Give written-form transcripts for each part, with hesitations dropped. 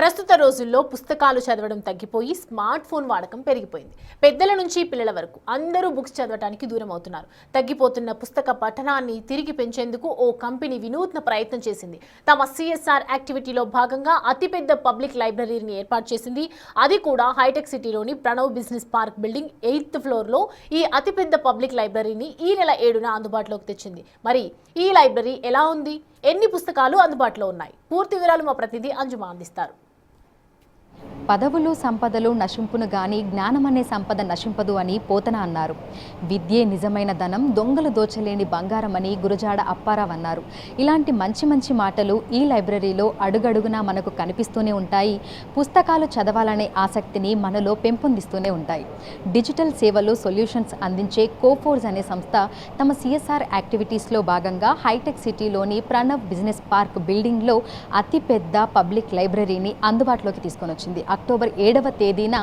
ప్రస్తుత రోజుల్లో పుస్తకాలు చదవడం తగ్గిపోయి స్మార్ట్ ఫోన్ వాడకం పెరిగిపోయింది. పెద్దల నుంచి పిల్లల వరకు అందరూ బుక్స్ చదవడానికి దూరం అవుతున్నారు. తగ్గిపోతున్న పుస్తక పఠనాన్ని తిరిగి పెంచేందుకు ఓ కంపెనీ వినూత్న ప్రయత్నం చేసింది. తమ CSR యాక్టివిటీలో భాగంగా అతిపెద్ద పబ్లిక్ లైబ్రరీని ఏర్పాటు చేసింది. అది కూడా హైటెక్ సిటీలోని Pranav business park building 8th ఫ్లోర్లో ఈ అతిపెద్ద పబ్లిక్ లైబ్రరీని ఈ నెల 7న అందుబాటులోకి తెచ్చింది. మరి ఈ లైబ్రరీ ఎలా ఉంది? ఎన్ని పుస్తకాలు అందుబాటులో ఉన్నాయి? పూర్తి వివరాలు మా ప్రతినిధి అంజుమా అందిస్తారు. పదవులు సంపదలు నశింపును గాని జ్ఞానమనే సంపద నశింపదు అని పోతన అన్నారు. విద్యే నిజమైన ధనం, దొంగలు దోచలేని బంగారం అని గురజాడ అప్పారావు అన్నారు. ఇలాంటి మంచి మంచి మాటలు ఈ లైబ్రరీలో అడుగడుగునా మనకు కనిపిస్తూనే ఉంటాయి. పుస్తకాలు చదవాలనే ఆసక్తిని మనలో పెంపొందిస్తూనే ఉంటాయి. డిజిటల్ సేవలు సొల్యూషన్స్ అందించే కోఫోర్స్ అనే సంస్థ తమ CSR యాక్టివిటీస్లో భాగంగా హైటెక్ సిటీలోని ప్రణవ్ బిజినెస్ పార్క్ బిల్డింగ్లో అతిపెద్ద పబ్లిక్ లైబ్రరీని అందుబాటులోకి తీసుకొని వచ్చింది. అక్టోబర్ 7వ తేదీన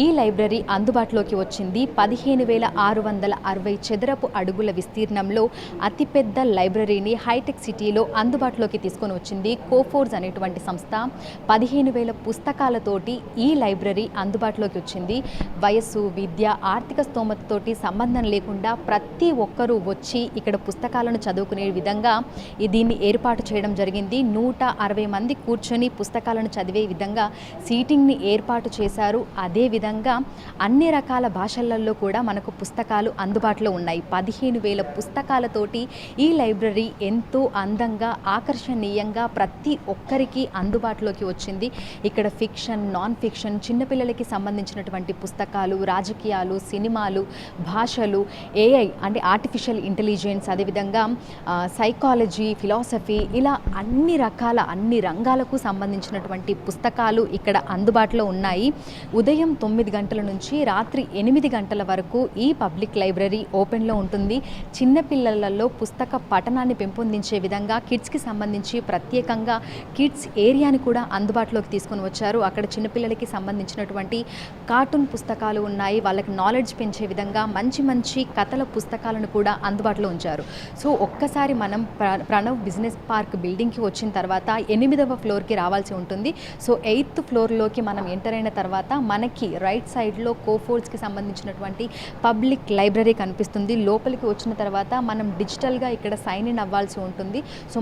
ఈ లైబ్రరీ అందుబాటులోకి వచ్చింది. 15,660 చదరపు అడుగుల విస్తీర్ణంలో అతిపెద్ద లైబ్రరీని హైటెక్ సిటీలో అందుబాటులోకి తీసుకొని వచ్చింది కోఫోర్స్ అనేటువంటి సంస్థ. 15,000 పుస్తకాలతోటి ఈ లైబ్రరీ అందుబాటులోకి వచ్చింది. వయస్సు, విద్య, ఆర్థిక స్తోమతతోటి సంబంధం లేకుండా ప్రతి ఒక్కరూ వచ్చి ఇక్కడ పుస్తకాలను చదువుకునే విధంగా దీన్ని ఏర్పాటు చేయడం జరిగింది. 160 మంది కూర్చొని పుస్తకాలను చదివే విధంగా సీటింగ్ని ఏర్పాటు చేశారు. అదేవిధంగా అన్ని రకాల భాషలలో కూడా మనకు పుస్తకాలు అందుబాటులో ఉన్నాయి. 15,000 పుస్తకాలతోటి ఈ లైబ్రరీ ఎంతో అందంగా, ఆకర్షణీయంగా ప్రతి ఒక్కరికి అందుబాటులోకి వచ్చింది. ఇక్కడ ఫిక్షన్, నాన్ ఫిక్షన్, చిన్నపిల్లలకి సంబంధించినటువంటి పుస్తకాలు, రాజకీయాలు, సినిమాలు, భాషలు, AI అంటే ఆర్టిఫిషియల్ ఇంటెలిజెన్స్, అదేవిధంగా సైకాలజీ, ఫిలాసఫీ, ఇలా అన్ని రంగాలకు సంబంధించినటువంటి పుస్తకాలు ఇక్కడ అందుబాటులో ఉన్నాయి. ఉదయం 9 గంటల నుంచి రాత్రి 8 గంటల వరకు ఈ పబ్లిక్ లైబ్రరీ ఓపెన్లో ఉంటుంది. చిన్నపిల్లలలో పుస్తక పఠనాన్ని పెంపొందించే విధంగా కిడ్స్కి సంబంధించి ప్రత్యేకంగా కిడ్స్ ఏరియాని కూడా అందుబాటులోకి తీసుకొని వచ్చారు. అక్కడ చిన్నపిల్లలకి సంబంధించినటువంటి కార్టూన్ పుస్తకాలు ఉన్నాయి. వాళ్ళకి నాలెడ్జ్ పెంచే విధంగా మంచి మంచి కథల పుస్తకాలను కూడా అందుబాటులో ఉంచారు. సో ఒక్కసారి మనం ప్రణవ్ బిజినెస్ పార్క్ బిల్డింగ్కి వచ్చిన తర్వాత 8వ ఫ్లోర్కి రావాల్సి ఉంటుంది. సో 8th ఫ్లోర్లోకి మనం ఎంటర్ అయిన తర్వాత మనకి రైట్ సైడ్లో కోఫోర్స్కి సంబంధించినటువంటి పబ్లిక్ లైబ్రరీ కనిపిస్తుంది. లోపలికి వచ్చిన తర్వాత మనం డిజిటల్గా ఇక్కడ సైన్ ఇన్ అవ్వాల్సి ఉంటుంది. సో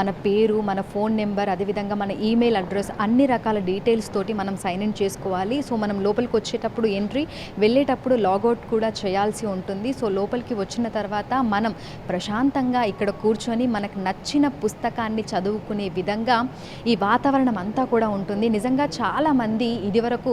మన పేరు, మన ఫోన్ నెంబర్, అదేవిధంగా మన ఈమెయిల్ అడ్రస్, అన్ని రకాల డీటెయిల్స్ తోటి మనం సైన్ ఇన్ చేసుకోవాలి. సో మనం లోపలికి వచ్చేటప్పుడు ఎంట్రీ, వెళ్ళేటప్పుడు లాగౌట్ కూడా చేయాల్సి ఉంటుంది. సో లోపలికి వచ్చిన తర్వాత మనం ప్రశాంతంగా ఇక్కడ కూర్చొని మనకు నచ్చిన పుస్తకాన్ని చదువుకునే విధంగా ఈ వాతావరణం అంతా కూడా ఉంటుంది. నిజంగా చాలామంది ఇదివరకు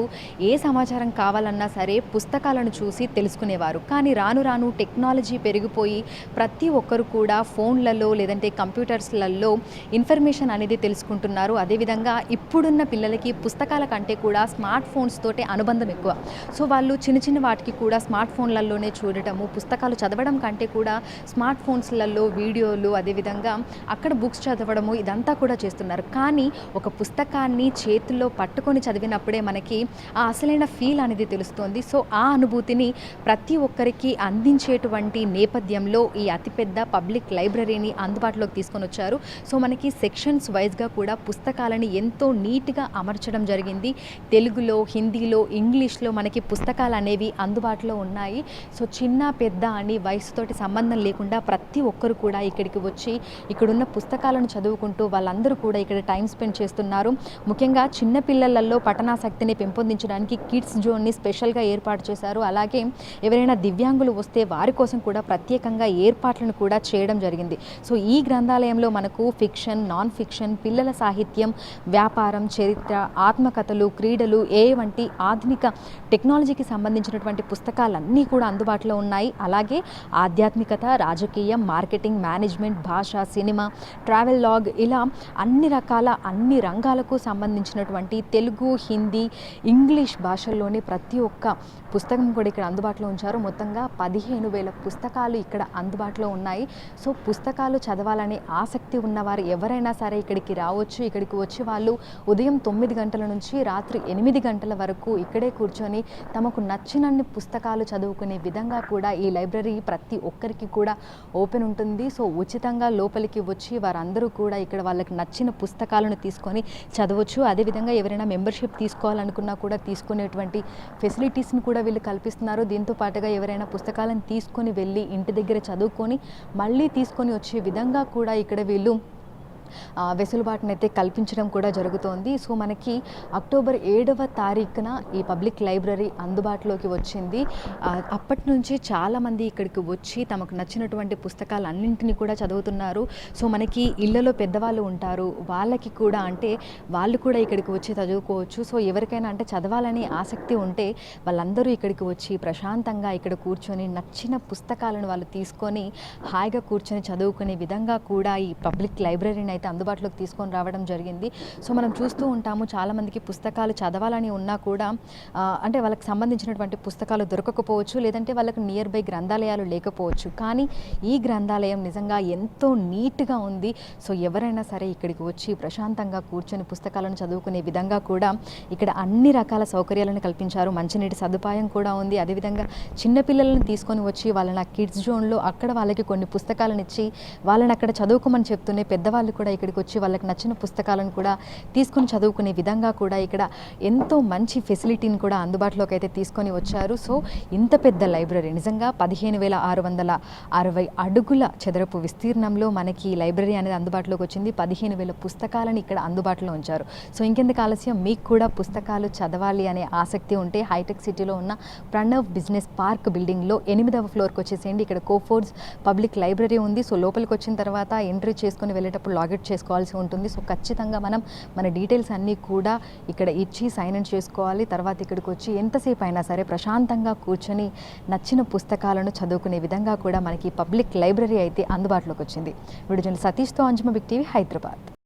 ఏ సమాచారం కావాలన్నా సరే పుస్తకాలను చూసి తెలుసుకునేవారు. కానీ రాను రాను టెక్నాలజీ పెరిగిపోయి ప్రతి ఒక్కరు కూడా ఫోన్లలో లేదంటే కంప్యూటర్స్లలో ఇన్ఫర్మేషన్ అనేది తెలుసుకుంటున్నారు. అదేవిధంగా ఇప్పుడున్న పిల్లలకి పుస్తకాల కంటే కూడా స్మార్ట్ ఫోన్స్ తోటే అనుబంధం ఎక్కువ. సో వాళ్ళు చిన్న చిన్న వాటికి కూడా స్మార్ట్ ఫోన్లలోనే చూడటము, పుస్తకాలు చదవడం కంటే కూడా స్మార్ట్ ఫోన్స్లలో వీడియోలు, అదేవిధంగా అక్కడ బుక్స్ చదవడము, ఇదంతా కూడా చేస్తున్నారు. కానీ ఒక పుస్తకాన్ని చేతుల్లో పట్టుకొని చదివినప్పుడే మనకి ఆ అసలైన ఫీల్ అనేది తెలుస్తుంది. సో ఆ అనుభూతిని ప్రతి ఒక్కరికి అందించేటువంటి నేపథ్యంలో ఈ అతిపెద్ద పబ్లిక్ లైబ్రరీని అందుబాటులోకి తీసుకొని వచ్చారు. సో మనకి సెక్షన్స్ వైజ్గా కూడా పుస్తకాలని ఎంతో నీట్గా అమర్చడం జరిగింది. తెలుగులో, హిందీలో, ఇంగ్లీష్లో మనకి పుస్తకాలు అనేవి అందుబాటులో ఉన్నాయి. సో చిన్న పెద్ద అని వయసుతోటి సంబంధం లేకుండా ప్రతి ఒక్కరు కూడా ఇక్కడికి వచ్చి ఇక్కడున్న పుస్తకాలను చదువుకుంటూ వాళ్ళందరూ కూడా ఇక్కడ టైం స్పెండ్ చేస్తున్నారు. ముఖ్యంగా చిన్నపిల్లలలో పఠనాసక్తిని పెంపొందించడానికి కిడ్స్ జోన్ని స్పెషల్గా ఏర్పాటు చేశారు. అలాగే ఎవరైనా దివ్యాంగులు వస్తే వారి కోసం కూడా ప్రత్యేకంగా ఏర్పాట్లను కూడా చేయడం జరిగింది. సో ఈ గ్రంథాలయంలో మనకు ఫిక్షన్, నాన్ ఫిక్షన్, పిల్లల సాహిత్యం, వ్యాపారం, చరిత్ర, ఆత్మకథలు, క్రీడలు, వంటి ఆధునిక టెక్నాలజీకి సంబంధించినటువంటి పుస్తకాలన్నీ కూడా అందుబాటులో ఉన్నాయి. అలాగే ఆధ్యాత్మికత, రాజకీయం, మార్కెటింగ్, మేనేజ్మెంట్, భాష, సినిమా, ట్రావెల్ లాగ్, ఇలా అన్ని రకాల అన్ని రంగాలకు సంబంధించినటువంటి తెలుగు, హిందీ, ఇంగ్లీష్ భాషల్లోని ప్రతి ఒక్క పుస్తకం కూడా ఇక్కడ అందుబాటులో ఉంచారు. మొత్తంగా 15,000 పుస్తకాలు ఇక్కడ అందుబాటులో ఉన్నాయి. సో పుస్తకాలు చదవాలనే ఆసక్తి ఉన్నవారు ఎవరైనా సరే ఇక్కడికి రావచ్చు. ఇక్కడికి వచ్చి వాళ్ళు ఉదయం 9 గంటల నుంచి రాత్రి 8 గంటల వరకు ఇక్కడే కూర్చొని తమకు నచ్చినన్ని పుస్తకాలు చదువుకునే విధంగా కూడా ఈ లైబ్రరీ ప్రతి ఒక్కరికి కూడా ఓపెన్ ఉంటుంది. సో ఉచితంగా లోపలికి వచ్చి వారందరూ కూడా ఇక్కడ వాళ్ళకి నచ్చిన పుస్తకాలను తీసుకొని చదవచ్చు. అదేవిధంగా ఎవరైనా మెంబర్షిప్ తీసుకోవాలనుకున్నా కూడా తీసుకునేటువంటి ఫెసిలిటీస్ని కూడా వీళ్ళు కల్పిస్తున్నారు. దీంతో పాటుగా ఎవరైనా పుస్తకాలను తీసుకొని వెళ్ళి ఇంటి దగ్గర చదువుకొని మళ్ళీ తీసుకొని వచ్చే విధంగా కూడా ఇక్కడ వీళ్ళు వెసులుబాటునైతే కల్పించడం కూడా జరుగుతోంది. సో మనకి అక్టోబర్ 7వ తారీఖున ఈ పబ్లిక్ లైబ్రరీ అందుబాటులోకి వచ్చింది. అప్పటి నుంచి చాలామంది ఇక్కడికి వచ్చి తమకు నచ్చినటువంటి పుస్తకాలు అన్నింటినీ కూడా చదువుతున్నారు. సో మనకి ఇళ్లలో పెద్దవాళ్ళు ఉంటారు, వాళ్ళకి కూడా అంటే వాళ్ళు కూడా ఇక్కడికి వచ్చి చదువుకోవచ్చు. సో ఎవరికైనా అంటే చదవాలని ఆసక్తి ఉంటే వాళ్ళందరూ ఇక్కడికి వచ్చి ప్రశాంతంగా ఇక్కడ కూర్చొని నచ్చిన పుస్తకాలను వాళ్ళు తీసుకొని హాయిగా కూర్చొని చదువుకునే విధంగా కూడా ఈ పబ్లిక్ లైబ్రరీని అయితే అందుబాటులోకి తీసుకొని రావడం జరిగింది. సో మనం చూస్తూ ఉంటాము చాలామందికి పుస్తకాలు చదవాలని ఉన్నా కూడా అంటే వాళ్ళకి సంబంధించినటువంటి పుస్తకాలు దొరకకపోవచ్చు, లేదంటే వాళ్ళకి నియర్ బై గ్రంథాలయాలు లేకపోవచ్చు. కానీ ఈ గ్రంథాలయం నిజంగా ఎంతో నీట్గా ఉంది. సో ఎవరైనా సరే ఇక్కడికి వచ్చి ప్రశాంతంగా కూర్చొని పుస్తకాలను చదువుకునే విధంగా కూడా ఇక్కడ అన్ని రకాల సౌకర్యాలను కల్పించారు. మంచినీటి సదుపాయం కూడా ఉంది. అదేవిధంగా చిన్నపిల్లలను తీసుకొని వచ్చి వాళ్ళని కిడ్స్ జోన్లో అక్కడ వాళ్ళకి కొన్ని పుస్తకాలను ఇచ్చి వాళ్ళని అక్కడ చదువుకోమని చెప్తూనే పెద్దవాళ్ళు కూడా ఇక్కడికి వచ్చి వాళ్ళకి నచ్చిన పుస్తకాలను కూడా తీసుకొని చదువుకునే విధంగా కూడా ఇక్కడ ఎంతో మంచి ఫెసిలిటీని కూడా అందుబాటులోకి అయితే తీసుకొని వచ్చారు. సో ఇంత పెద్ద లైబ్రరీ నిజంగా 15,660 అడుగుల చదరపు విస్తీర్ణంలో మనకి ఈ లైబ్రరీ అనేది అందుబాటులోకి వచ్చింది. 15,000 పుస్తకాలను ఇక్కడ అందుబాటులో ఉంచారు. సో ఇంకెందుకు ఆలస్యం, మీకు కూడా పుస్తకాలు చదవాలి అనే ఆసక్తి ఉంటే హైటెక్ సిటీలో ఉన్న ప్రణవ్ బిజినెస్ పార్క్ బిల్డింగ్లో 8వ ఫ్లోర్కి వచ్చేసేయండి. ఇక్కడ కోఫోర్డ్స్ పబ్లిక్ లైబ్రరీ ఉంది. సో లోపలికి వచ్చిన తర్వాత ఎంట్రీ చేసుకొని వెళ్ళేటప్పుడు లాగిట్ చేసుకోవాల్సి ఉంటుంది. సో ఖచ్చితంగా మనం మన డీటెయిల్స్ అన్నీ కూడా ఇక్కడ ఇచ్చి సైన్ ఇన్ చేసుకోవాలి. తర్వాత ఇక్కడికి వచ్చి ఎంతసేపు అయినా సరే ప్రశాంతంగా కూర్చొని నచ్చిన పుస్తకాలను చదువుకునే విధంగా కూడా మనకి పబ్లిక్ లైబ్రరీ అయితే అందుబాటులోకి వచ్చింది. వీడియో జర్నలిస్ట్ సతీష్తో అంజుమ బిగ్ టీవీ, హైదరాబాద్.